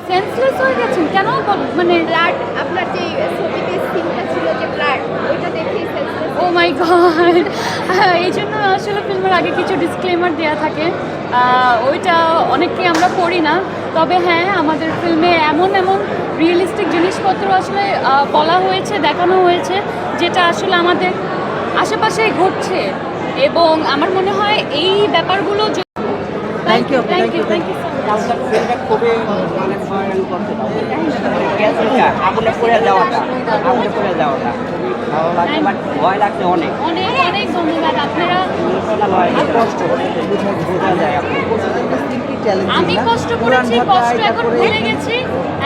Senseless হয়ে গেছেন কেন? মানে ব্লাড, আপনার যে ছবিতে সিনটা ছিল যে ব্লাড, ওইটা দেখেই সেন্সলেস। ও মাই গড! এই জন্য আসলে ফিল্মের আগে কিছু ডিসক্লেমার দেওয়া থাকে, ওইটা অনেককে আমরা পড়ি না। তবে হ্যাঁ, আমাদের ফিল্মে এমন এমন রিয়েলিস্টিক জিনিসপত্র আসলে বলা হয়েছে, দেখানো হয়েছে, যেটা আসলে আমাদের আশেপাশে ঘটছে। এবং আমার মনে হয় এই ব্যাপারগুলো thank you thank you thank you so much. খুবই মানে ভয়ানক করতে আগুনে পড়ে যাওয়াটা খুবই ভালো লাগছে, বাট ভয় লাগছে অনেক। অনেক অনেক ধন্যবাদ। আপনারা কষ্ট বোঝা যায় আমি কষ্ট করেছি, কষ্ট এখন ভুলে গেছি।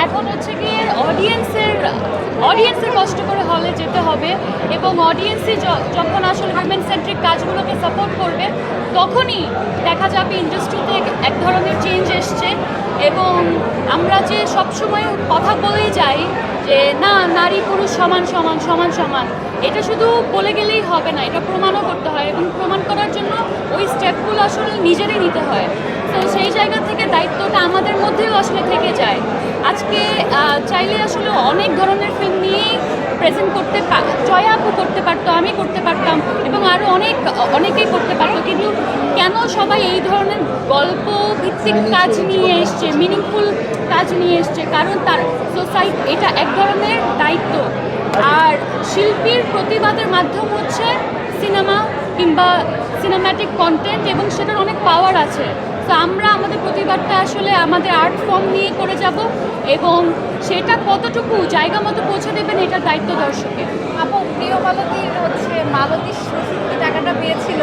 এখন হচ্ছে গিয়ে অডিয়েন্সের কষ্ট করে হলে যেতে হবে, এবং অডিয়েন্সই যখন আসলে উইমেন সেন্ট্রিক কাজগুলোকে সাপোর্ট করবে, তখনই দেখা যাবে ইন্ডাস্ট্রিতে এক ধরনের চেঞ্জ এসছে। এবং আমরা যে সবসময় কথা বলেই যাই যে না, নারী পুরুষ সমান সমান সমান সমান, এটা শুধু বলে গেলেই হবে না, এটা প্রমাণও করতে হয়, এবং প্রমাণ করার জন্য ওই স্টেপগুলো আসলে নিজেরই নিতে হয়। তো সেই জায়গা থেকে দায়িত্বটা আমাদের মধ্যেও আসলে থেকে যায়। আজকে চাইলে আসলে অনেক ধরনের ফিল্ম নিয়েই প্রেজেন্ট করতে জয়া আপু করতে পারতো, আমি করতে পারতাম, এবং আরও অনেকেই করতে পারতো। কিন্তু কেন সবাই এই ধরনের গল্প ভিত্তিক কাজ নিয়ে এসছে, মিনিংফুল কাজ নিয়ে এসছে? কারণ তার সোসাইটি, এটা এক ধরনের দায়িত্ব। আর শিল্পীর প্রতিবাদের মাধ্যম হচ্ছে সিনেমা কিংবা সিনেম্যাটিক কন্টেন্ট, এবং সেটার অনেক পাওয়ার আছে। তো আমরা আমাদের প্রতিবাদটা আসলে আমাদের আর্ট ফর্ম নিয়ে করে যাব, এবং সেটা কতটুকু জায়গা মতো পৌঁছে দেবেন, এটার দায়িত্ব দর্শকের। আপু, প্রিয় মালতীর হচ্ছে মালতী সুশীল টাকাটা পেয়েছিল?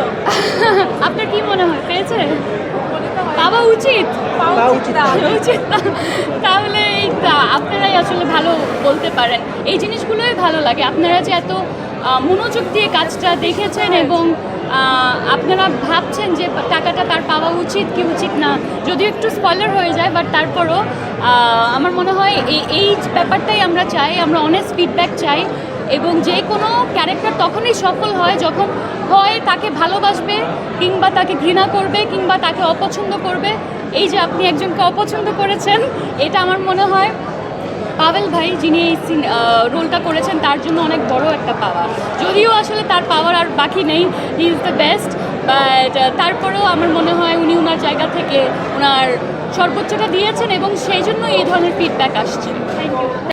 আপনার কি মনে হয়, পেয়েছে? মনে তো হয়। পাওয়া উচিত, উচিত। তাহলে আপনারাই আসলে ভালো বলতে পারেন। এই জিনিসগুলোই ভালো লাগে, আপনারা যে এত মনোযোগ দিয়ে কাজটা দেখেছেন, এবং আপনারা ভাবছেন যে টাকাটা তার পাওয়া উচিত কি উচিত না। যদিও একটু স্পয়লার হয়ে যায়, বাট তারপরও আমার মনে হয় এই ব্যাপারটাই আমরা চাই। আমরা অনেস্ট ফিডব্যাক চাই, এবং যে কোনো ক্যারেক্টার তখনই সফল হয় যখন হয় তাকে ভালোবাসবে, কিংবা তাকে ঘৃণা করবে, কিংবা তাকে অপছন্দ করবে। এই যে আপনি একজনকে অপছন্দ করেছেন, এটা আমার মনে হয় পাভেল ভাই, যিনি এই রোলটা করেছেন, তার জন্য অনেক বড় একটা পাওয়া। যদিও আসলে তার পাওয়ার আর বাকি নেই, he is the best, but তারপরেও আমার মনে হয় উনি ওনার জায়গা থেকে ওনার সর্বোচ্চটা দিয়েছেন, এবং সেই জন্য এই ধরনের ফিডব্যাক আসছে। Thank you.